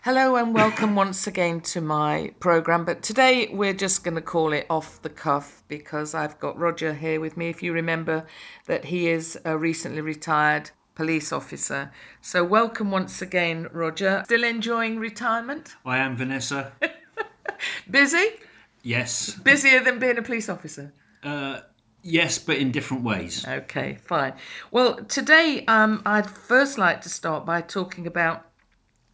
Hello and welcome once again to my programme, but today we're just going to call it Off the Cuff because I've got Roger here with me. If you remember that he is a recently retired police officer. So welcome once again, Roger. Still enjoying retirement? I am, Vanessa. Busy? Yes. Busier than being a police officer? Yes, but in different ways. Okay, fine. Well, today I'd first like to start by talking about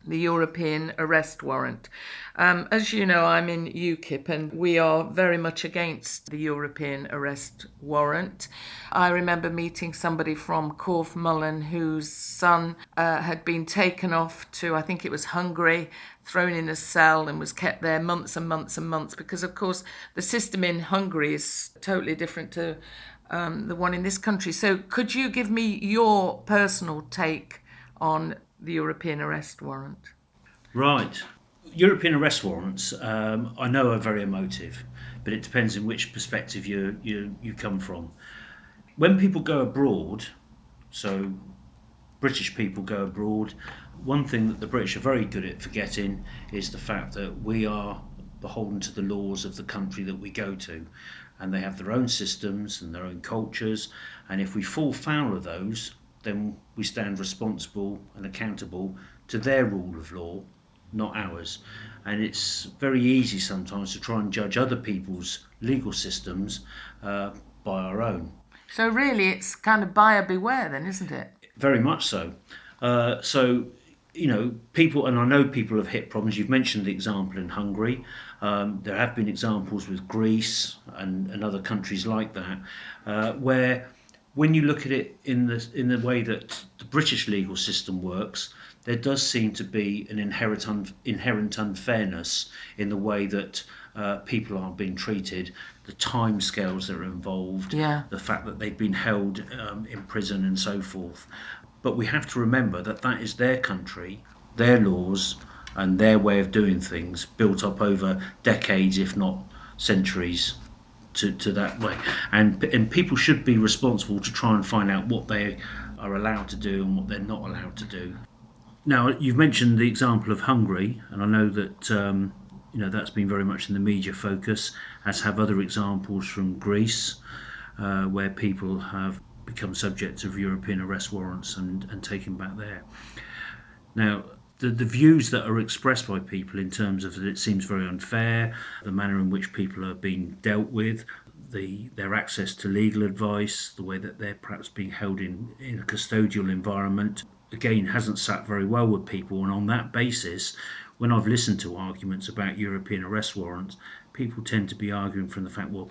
the European Arrest Warrant. As you know, I'm in UKIP and we are very much against the European Arrest Warrant. I remember meeting somebody from Corfe Mullen whose son had been taken off to, I think it was Hungary, thrown in a cell and was kept there months and months and months because, of course, the system in Hungary is totally different to the one in this country. So could you give me your personal take on the European Arrest Warrant? Right. European arrest warrants, I know, are very emotive, but it depends in which perspective you come from. When people go abroad, so British people go abroad, one thing that the British are very good at forgetting is the fact that we are beholden to the laws of the country that we go to. And they have their own systems and their own cultures. And if we fall foul of those, then we stand responsible and accountable to their rule of law, not ours. And it's very easy sometimes to try and judge other people's legal systems by our own. So really, it's kind of buyer beware then, isn't it? Very much so. People, and I know people have hit problems. You've mentioned the example in Hungary. There have been examples with Greece and other countries like that, where when you look at it in the way that the British legal system works, there does seem to be an inherent unfairness in the way that people are being treated, the timescales that are involved, Yeah. the fact that they've been held in prison and so forth. But we have to remember that that is their country, their laws, and their way of doing things, built up over decades, if not centuries, to that way. And people should be responsible to try and find out what they are allowed to do and what they're not allowed to do. Now, you've mentioned the example of Hungary, and I know that that's been very much in the media focus, as have other examples from Greece, where people have become subject of European arrest warrants and taken back there. Now, the views that are expressed by people in terms of that it seems very unfair, the manner in which people are being dealt with, their access to legal advice, the way that they're perhaps being held in a custodial environment, again, hasn't sat very well with people. And on that basis, when I've listened to arguments about European arrest warrants, people tend to be arguing from the fact, well,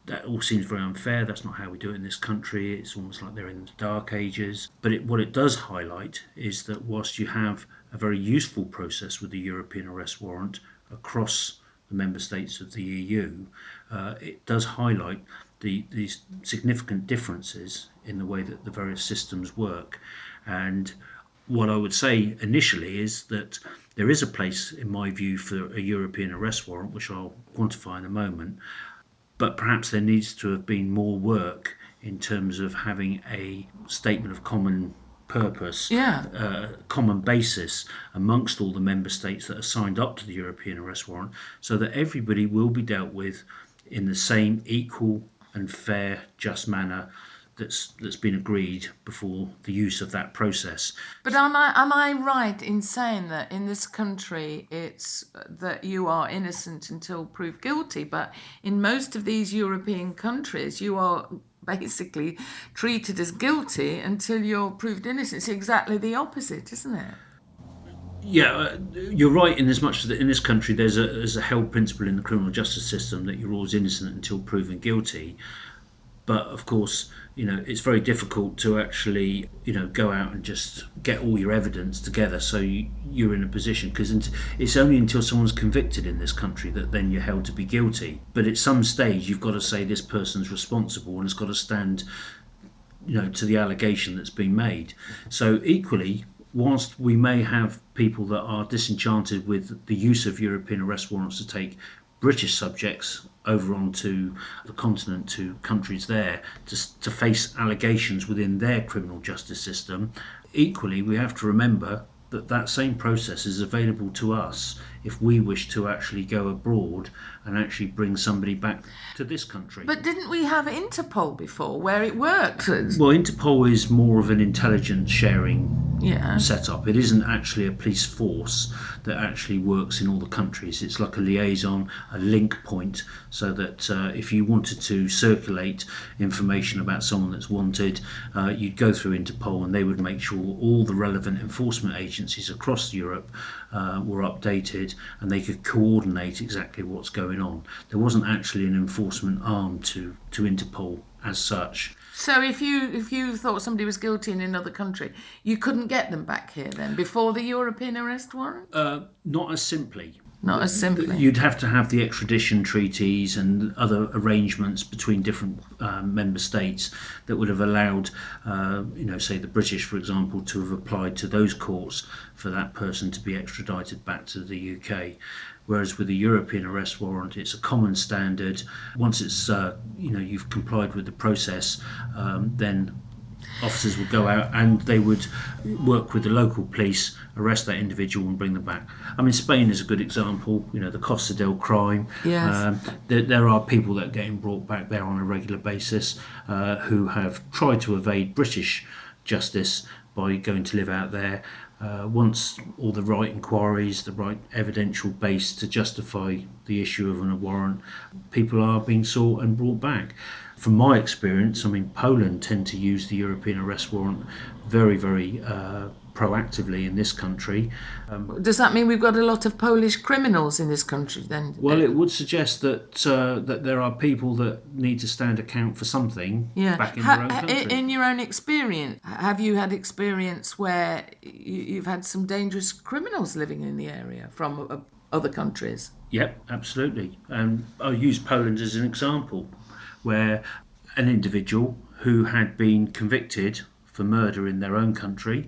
that all seems very unfair. That's not how we do it in this country. It's almost like they're in the dark ages. But what it does highlight is that whilst you have a very useful process with the European arrest warrant across the member states of the EU, it does highlight these significant differences in the way that the various systems work. And what I would say initially is that there is a place, in my view, for a European arrest warrant, which I'll quantify in a moment, but perhaps there needs to have been more work in terms of having a statement of common purpose, common basis amongst all the member states that are signed up to the European arrest warrant, so that everybody will be dealt with in the same equal and fair, just manner that's been agreed before the use of that process. But am I right in saying that in this country it's that you are innocent until proved guilty, but in most of these European countries you are basically treated as guilty until you're proved innocent? It's exactly the opposite, isn't it? Yeah, you're right in as much as that in this country there's a held principle in the criminal justice system that you're always innocent until proven guilty. But of course, it's very difficult to actually, go out and just get all your evidence together so you're in a position, because it's only until someone's convicted in this country that then you're held to be guilty. But at some stage, you've got to say this person's responsible and it's got to stand, to the allegation that's been made. So equally, whilst we may have people that are disenchanted with the use of European arrest warrants to take British subjects over onto the continent to countries there to face allegations within their criminal justice system, equally we have to remember that same process is available to us if we wish to actually go abroad and actually bring somebody back to this country. But didn't we have Interpol before where it worked? Well, Interpol is more of an intelligence sharing Yeah. setup. It isn't actually a police force that actually works in all the countries. It's like a liaison, a link point, so that if you wanted to circulate information about someone that's wanted, you'd go through Interpol and they would make sure all the relevant enforcement agencies across Europe were updated and they could coordinate exactly what's going on. There wasn't actually an enforcement arm to Interpol as such. So if you thought somebody was guilty in another country, you couldn't get them back here then before the European Arrest Warrant? Not as simply. Not as simply. You'd have to have the extradition treaties and other arrangements between different member states that would have allowed, say the British, for example, to have applied to those courts for that person to be extradited back to the UK. Whereas with the European Arrest Warrant, it's a common standard. Once it's you've complied with the process, then officers would go out and they would work with the local police, arrest that individual and bring them back. I mean, Spain is a good example, the custodial crime. Yes. There are people that are getting brought back there on a regular basis who have tried to evade British justice by going to live out there. Once all the right inquiries, the right evidential base to justify the issue of a warrant, people are being sought and brought back. From my experience, I mean, Poland tend to use the European Arrest Warrant very, very proactively in this country. Does that mean we've got a lot of Polish criminals in this country then? Well, it would suggest that that there are people that need to stand account for something back in their own country. In your own experience, have you had experience where you've had some dangerous criminals living in the area from other countries? Yep, absolutely. And I'll use Poland as an example, where an individual who had been convicted for murder in their own country,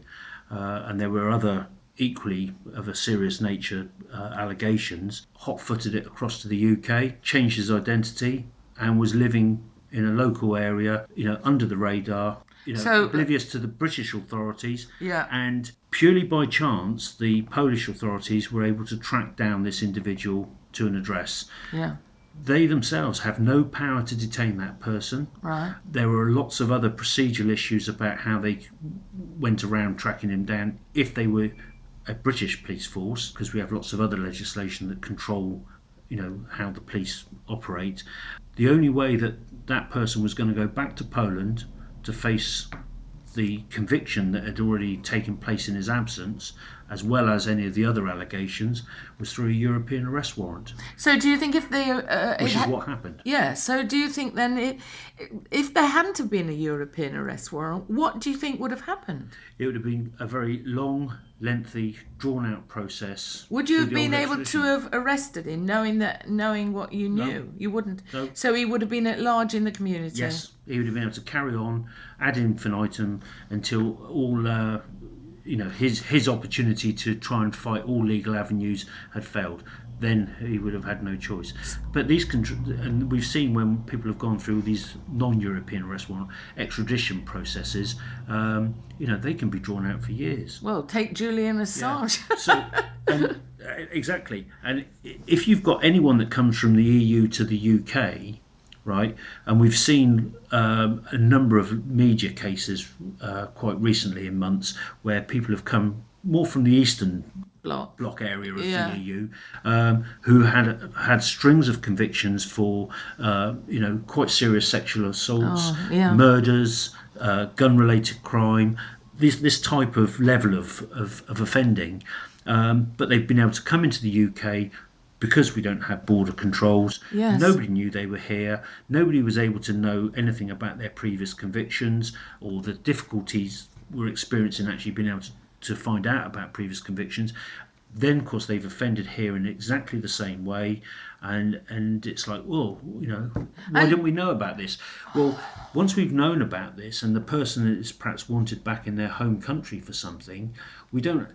and there were other equally of a serious nature allegations, hot-footed it across to the UK, changed his identity, and was living in a local area, under the radar, oblivious to the British authorities. Yeah. And purely by chance, the Polish authorities were able to track down this individual to an address. Yeah. They themselves have no power to detain that person. Right. There were lots of other procedural issues about how they went around tracking him down if they were a British police force, because we have lots of other legislation that control, how the police operate. The only way that that person was going to go back to Poland to face the conviction that had already taken place in his absence, as well as any of the other allegations, was through a European arrest warrant. So do you think if they... which is what happened. Yeah, so do you think then if there hadn't have been a European arrest warrant, what do you think would have happened? It would have been a very long, lengthy, drawn-out process. Would you have been able to have arrested him knowing what you knew? No. You wouldn't? No. So he would have been at large in the community? Yes, he would have been able to carry on ad infinitum until all... his opportunity to try and fight all legal avenues had failed. Then he would have had no choice. But and we've seen when people have gone through these non-European arrest warrant extradition processes, they can be drawn out for years. Well, take Julian Assange. Yeah. Exactly. And if you've got anyone that comes from the EU to the UK, right, and we've seen a number of media cases quite recently in months where people have come more from the eastern bloc area of the EU, who had strings of convictions for quite serious sexual assaults, murders, gun-related crime, this type of level of offending, but they've been able to come into the UK because we don't have border controls. Yes. Nobody knew they were here. Nobody was able to know anything about their previous convictions or the difficulties we're experiencing actually being able to find out about previous convictions. Then, of course, they've offended here in exactly the same way, and it's like, well, why didn't we know about this? Well, once we've known about this, and the person is perhaps wanted back in their home country for something, we don't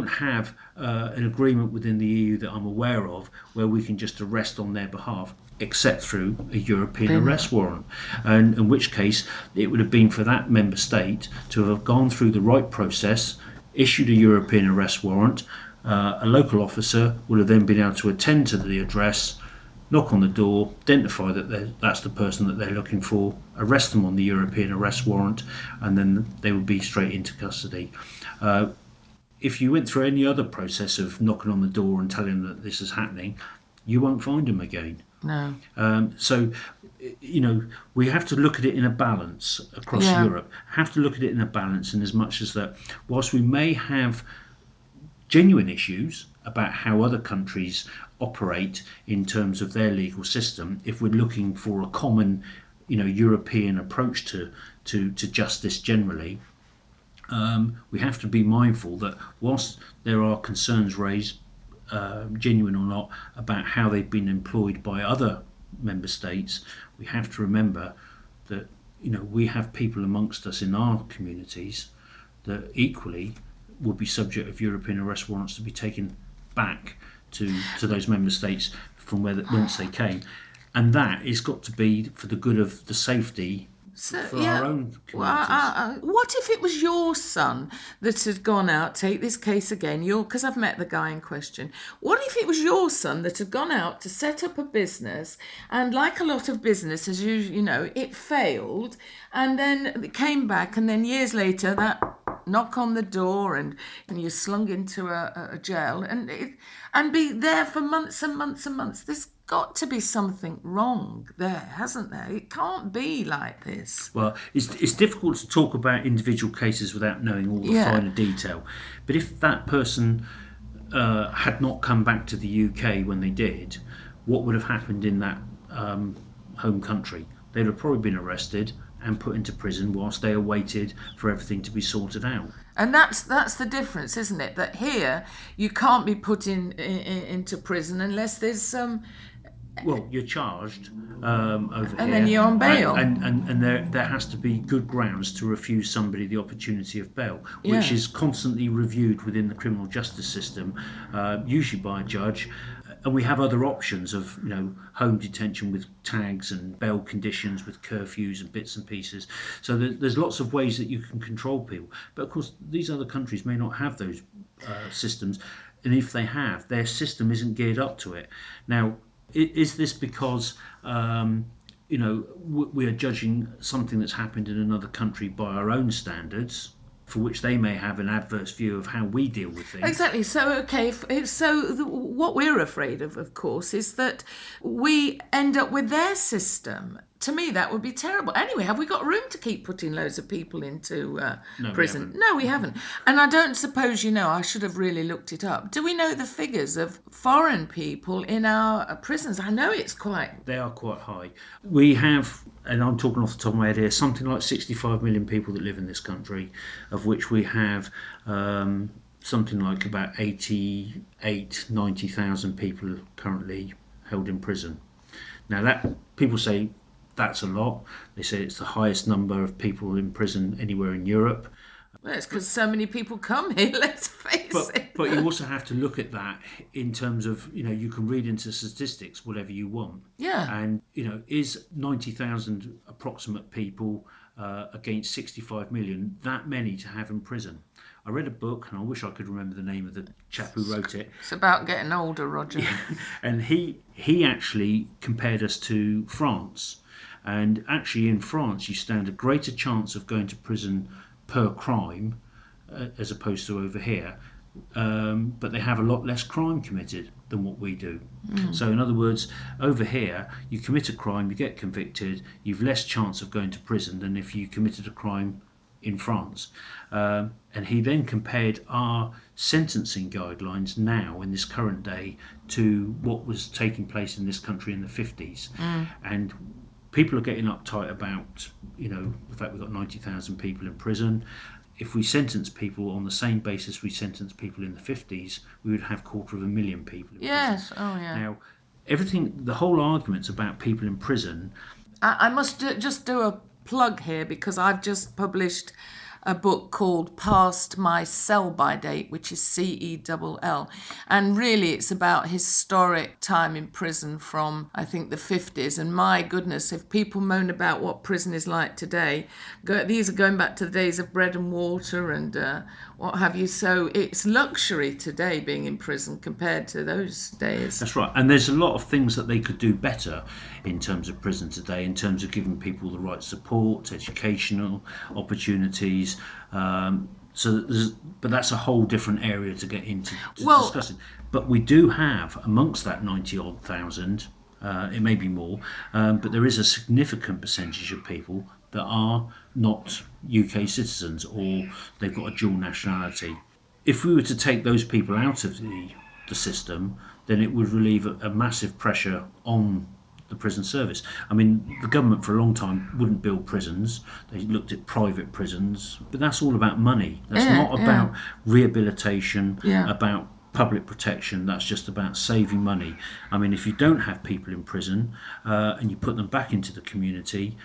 have an agreement within the EU that I'm aware of where we can just arrest on their behalf, except through a European arrest warrant, and in which case it would have been for that member state to have gone through the right process, issued a European arrest warrant. A local officer would have then been able to attend to the address, knock on the door, identify that that's the person that they're looking for, arrest them on the European arrest warrant, and then they would be straight into custody. If you went through any other process of knocking on the door and telling them that this is happening, you won't find them again. No. So, we have to look at it in a balance across Yeah. Europe. Have to look at it in a balance, in as much as that, whilst we may have genuine issues about how other countries operate in terms of their legal system, if we're looking for a common, European approach to justice generally, we have to be mindful that whilst there are concerns raised, genuine or not, about how they've been employed by other member states, we have to remember that we have people amongst us in our communities that equally would be subject of European arrest warrants to be taken back to those member states from whence they came, and that has got to be for the good of the safety So, for our yeah. own Well, communities. what if it was your son that had gone out? Take this case again. Because I've met the guy in question. What if it was your son that had gone out to set up a business, and like a lot of businesses, it failed, and then it came back, and then years later that knock on the door, and you're slung into a jail, and be there for months and months and months. There's got to be something wrong there, hasn't there? It can't be like this. Well, it's difficult to talk about individual cases without knowing all the Yeah. finer detail. But if that person had not come back to the UK when they did, what would have happened in that home country? They'd have probably been arrested and put into prison whilst they awaited for everything to be sorted out. And that's the difference, isn't it? That here you can't be put into prison unless there's some, Well, you're charged over and then here, you're on bail. and there has to be good grounds to refuse somebody the opportunity of bail, which Yeah. is constantly reviewed within the criminal justice system, usually by a judge. And we have other options of home detention with tags and bail conditions with curfews and bits and pieces. So there's lots of ways that you can control people. But of course, these other countries may not have those systems, and if they have, their system isn't geared up to it. Now, is this because we are judging something that's happened in another country by our own standards, for which they may have an adverse view of how we deal with things? Exactly. So, okay. What we're afraid of course, is that we end up with their system. To me, that would be terrible. Anyway, have we got room to keep putting loads of people into No, we prison? haven't. No, we haven't. And I don't suppose you know. I should have really looked it up. Do we know the figures of foreign people in our prisons? I know it's quite. They are quite high. We have, and I'm talking off the top of my head here, something like 65 million people that live in this country, of which we have something like about 88, 90,000 people currently held in prison. Now, that people say that's a lot. They say it's the highest number of people in prison anywhere in Europe. Well, it's because so many people come here. Let's face But it. but you also have to look at that in terms of you can read into statistics whatever you want, Yeah. and is 90,000 approximate people against 65 million that many to have in prison? I read a book, and I wish I could remember the name of the chap who wrote it. It's about getting older, Roger. And he actually compared us to France, and actually in France you stand a greater chance of going to prison per crime as opposed to over here, but they have a lot less crime committed than what we do. So, in other words, over here, you commit a crime, you get convicted, you've less chance of going to prison than if you committed a crime in France. And he then compared our sentencing guidelines now in this current day to what was taking place in this country in the 50s. And people are getting uptight about, the fact we've got 90,000 people in prison. If we sentence people on the same basis we sentenced people in the 50s, we would have 250,000 people in prison. Yes. Oh, yeah. Now, the whole argument's about people in prison. I must just do a plug here because I've just published a book called Past My Sell By Date, which is CELL. And really, it's about historic time in prison from, I think, the 50s. And my goodness, if people moan about what prison is like today, these are going back to the days of bread and water and what have you. So it's luxury today being in prison compared to those days. That's right. And there's a lot of things that they could do better in terms of prison today, in terms of giving people the right support, educational opportunities. But that's a whole different area to get into discussing. But we do have amongst that 90 odd thousand, it may be more, but there is a significant percentage of people that are not UK citizens or they've got a dual nationality. If we were to take those people out of the system, then it would relieve a massive pressure on the prison service. I mean, the government for a long time wouldn't build prisons. They looked at private prisons, but that's all about money. That's not about rehabilitation, about public protection. That's just about saving money. I mean, if you don't have people in prison and you put them back into the community,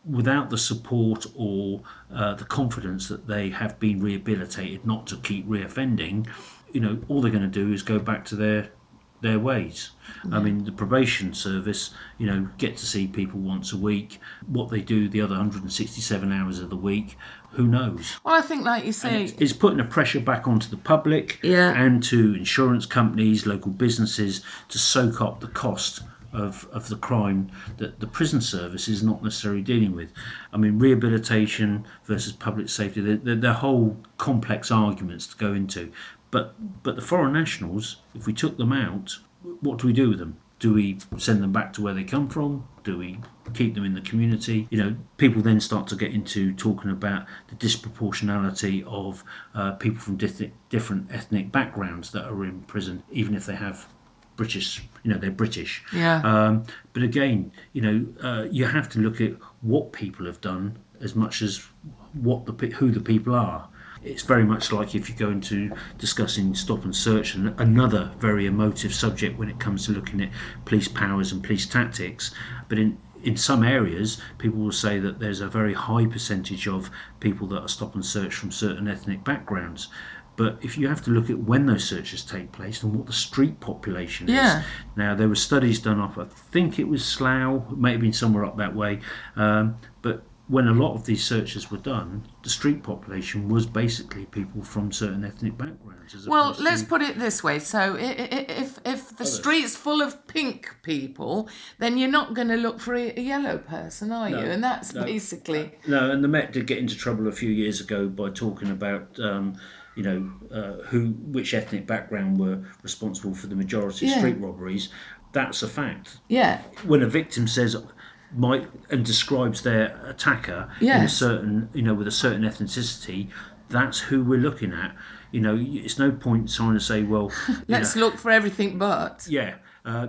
without the support or the confidence that they have been rehabilitated not to keep reoffending, all they're going to do is go back to their ways. I mean, the probation service, get to see people once a week. What they do the other 167 hours of the week, who knows? Well, I think, like you And say, it's putting a pressure back onto the public and to insurance companies, local businesses, to soak up the cost of the crime that the prison service is not necessarily dealing with. I mean, rehabilitation versus public safety, they're whole complex arguments to go into. But the foreign nationals, if we took them out, what do we do with them? Do we send them back to where they come from? Do we keep them in the community? People then start to get into talking about the disproportionality of people from different ethnic backgrounds that are in prison, even if they have British, they're British. But again, you have to look at what people have done as much as who the people are. It's very much like if you go into discussing stop and search, and another very emotive subject when it comes to looking at police powers and police tactics. But in some areas, people will say that there's a very high percentage of people that are stop and search from certain ethnic backgrounds. But if you have to look at when those searches take place and what the street population is. Now, there were studies done up, I think it was Slough, it may have been somewhere up that way, but when a lot of these searches were done, the street population was basically people from certain ethnic backgrounds. Well, let's put it this way. So if the street's full of pink people, then you're not going to look for a yellow person, are you? And that's basically... No, and the Met did get into trouble a few years ago by talking about... which ethnic background were responsible for the majority of street robberies. That's a fact. When a victim says and describes their attacker in a certain, with a certain ethnicity, that's who we're looking at. It's no point trying to say, well, let's look for everything but.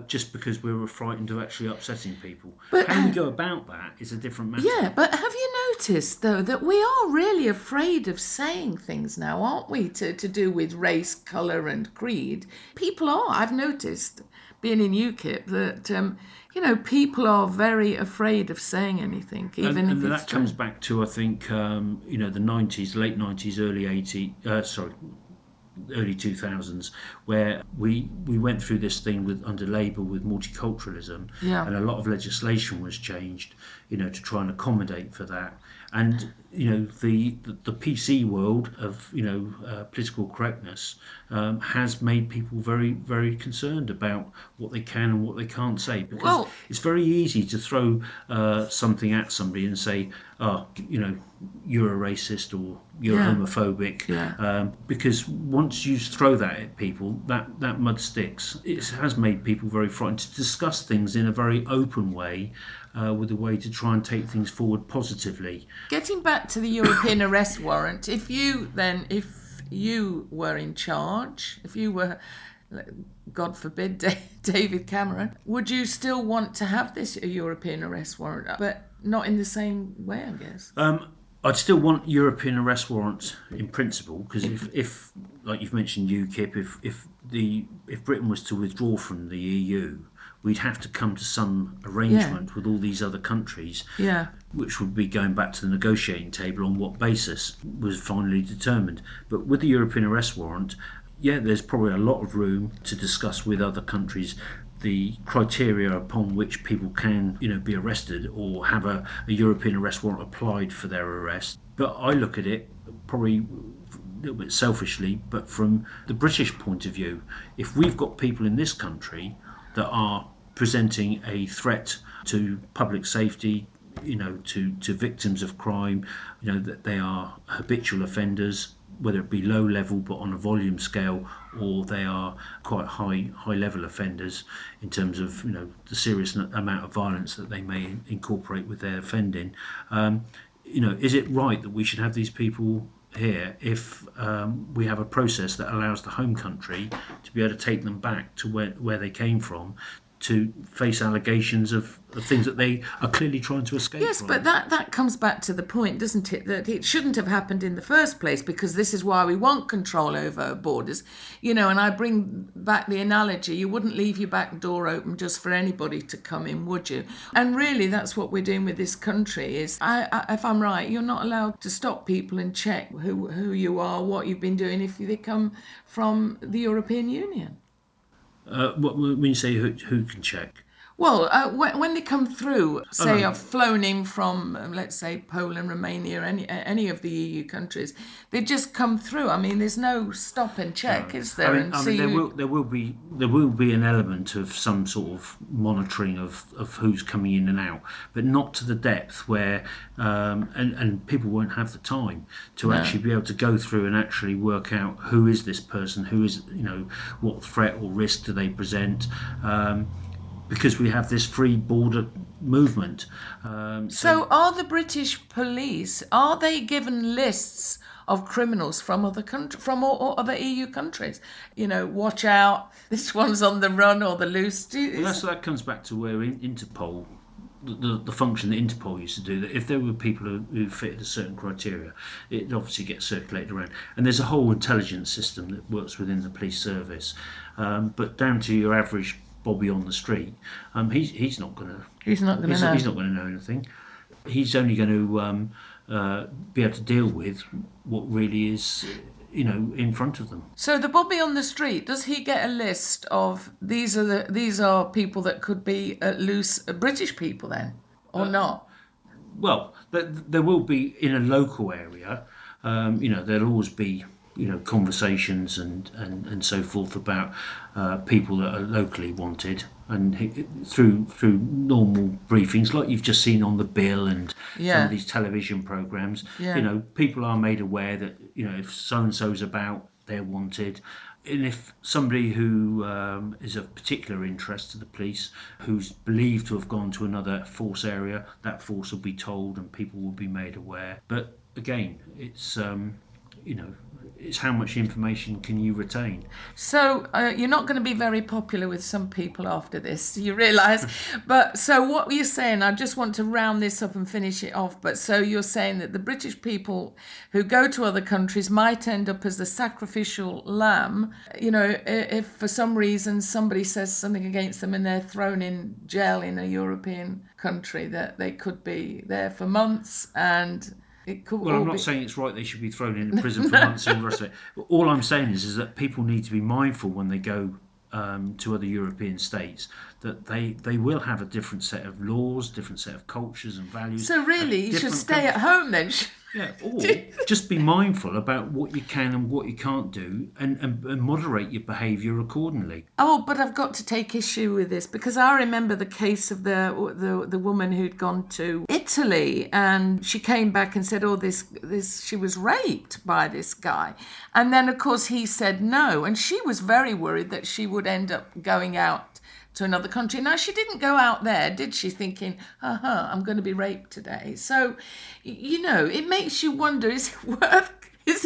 Just because we were frightened of actually upsetting people. But how we go about that is a different matter. But have you noticed, though, that we are really afraid of saying things now, aren't we, to do with race, colour and creed? People are. I've noticed, being in UKIP, that, people are very afraid of saying anything, even if it's that comes back to, I think, the 90s, late 90s, early 2000s, where we went through this thing under Labour with multiculturalism, and a lot of legislation was changed, to try and accommodate for that. And the PC world of political correctness has made people very, very concerned about what they can and what they can't say, because it's very easy to throw something at somebody and say, you're a racist or you're homophobic, because once you throw that at people, that mud sticks. It has made people very frightened to discuss things in a very open way, with a way to try and take things forward positively. Getting back to the European Arrest Warrant, if you were in charge, if you were, God forbid, David Cameron, would you still want to have this European Arrest Warrant, but not in the same way, I guess? I'd still want European arrest warrants in principle, because if like you've mentioned UKIP, if Britain was to withdraw from the EU, we'd have to come to some arrangement with all these other countries, which would be going back to the negotiating table on what basis was finally determined. But with the European arrest warrant, there's probably a lot of room to discuss with other countries the criteria upon which people can, be arrested or have a European arrest warrant applied for their arrest. But I look at it probably little bit selfishly, but from the British point of view, if we've got people in this country that are presenting a threat to public safety, to victims of crime, that they are habitual offenders, whether it be low level but on a volume scale, or they are quite high level offenders in terms of the serious amount of violence that they may incorporate with their offending. Is it right that we should have these people here if we have a process that allows the home country to be able to take them back to where they came from to face allegations of things that they are clearly trying to escape Yes, from? but that comes back to the point, doesn't it? That it shouldn't have happened in the first place, because this is why we want control over borders. And I bring back the analogy: you wouldn't leave your back door open just for anybody to come in, would you? And really, that's what we're doing with this country. If I'm right, you're not allowed to stop people and check who you are, what you've been doing, if they come from the European Union. When you say who can check? Well, when they come through, Oh say, no, are flown in from, let's say, Poland, Romania, any of the EU countries, they just come through. I mean, there's no stop and check, no. is I there? mean, And I mean, see who. there will be an element of some sort of monitoring of who's coming in and out, but not to the depth where, and people won't have the time to No. actually be able to go through and actually work out who is this person, who is, what threat or risk do they present. Because we have this free border movement. So So, are the British police, are they given lists of criminals from all other EU countries? Watch out, this one's on the run or the loose. Well, that comes back to where Interpol, the function that Interpol used to do, that if there were people who fitted a certain criteria, it obviously gets circulated around. And there's a whole intelligence system that works within the police service. But down to your average Bobby on the street, he's not going to He's not going to he's know. not going to know anything. He's only going to be able to deal with what really is in front of them. So the Bobby on the street, does he get a list of these are people that could be loose British people then, or not? Well, there will be in a local area. There'll always be conversations and so forth about people that are locally wanted, and through normal briefings like you've just seen on the bill and some of Yeah, these television programs. yeah. People are made aware that if so and so's about, they're wanted. And if somebody who is of particular interest to the police, who's believed to have gone to another force area, that force will be told and people will be made aware. But again, you know, it's how much information can you retain. So you're not going to be very popular with some people after this, you realise. But so what were you saying? I just want to round this up and finish it off. But so you're saying that the British people who go to other countries might end up as the sacrificial lamb. If for some reason somebody says something against them and they're thrown in jail in a European country, that they could be there for months, and it could Well, I'm all not be. saying it's right they should be thrown in prison for months and all the rest of it. But all I'm saying is that people need to be mindful when they go to other European states that they will have a different set of laws, different set of cultures and values, So a really, you should different stay at home then. yeah, or just be mindful about what you can and what you can't do, and moderate your behaviour accordingly. Oh, but I've got to take issue with this, because I remember the case of the woman who'd gone to Italy, and she came back and said, "Oh, this she was raped by this guy," and then of course he said no, and she was very worried that she would end up going out to another country. Now she didn't go out there, did she? Thinking, I'm going to be raped today. So, it makes you wonder: is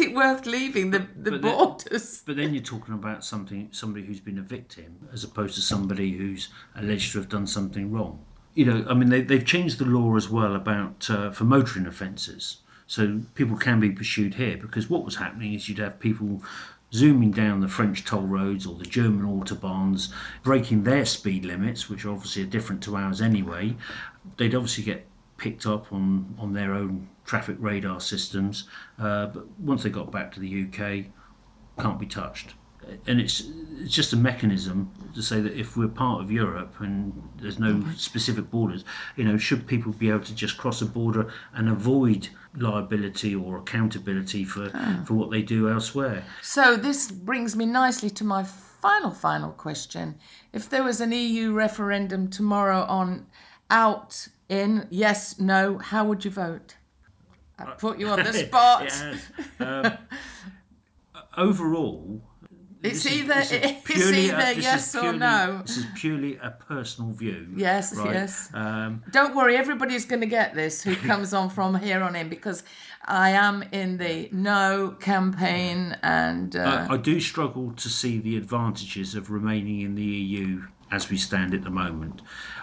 it worth leaving the But then, borders? but then you're talking about somebody who's been a victim as opposed to somebody who's alleged to have done something wrong. I mean, they've changed the law as well about for motoring offences, so people can be pursued here. Because what was happening is you'd have people zooming down the French toll roads or the German autobahns, breaking their speed limits, which obviously are different to ours anyway. They'd obviously get picked up on their own traffic radar systems, but once they got back to the UK, can't be touched. And it's just a mechanism to say that if we're part of Europe and there's no specific borders, should people be able to just cross a border and avoid liability or accountability for what they do elsewhere? So this brings me nicely to my final question. If there was an EU referendum tomorrow on out, in, yes, no, how would you vote? I put you on the It spot. has. Overall, It's this is either this is it's purely either yes or no. this is purely a personal view, Yes, right? yes. Don't worry, everybody's going to get this who comes on from here on in, because I am in the no campaign, and I do struggle to see the advantages of remaining in the EU as we stand at the moment.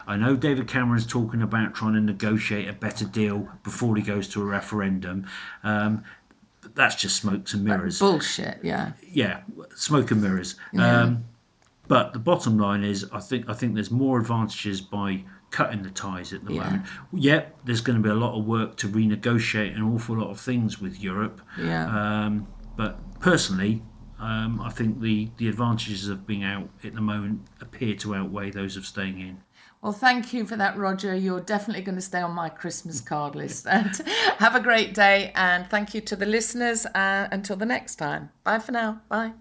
I know David Cameron's talking about trying to negotiate a better deal before he goes to a referendum. But that's just smoke and mirrors. bullshit. Yeah, Yeah, smoke and mirrors. yeah, But the bottom line is, I think there's more advantages by cutting the ties at the yeah, moment. Yep, there's going to be a lot of work to renegotiate an awful lot of things with Europe. yeah. But personally, I think the advantages of being out at the moment appear to outweigh those of staying in. Well, thank you for that, Roger. You're definitely going to stay on my Christmas card list. And have a great day. And thank you to the listeners. Until the next time. Bye for now. Bye.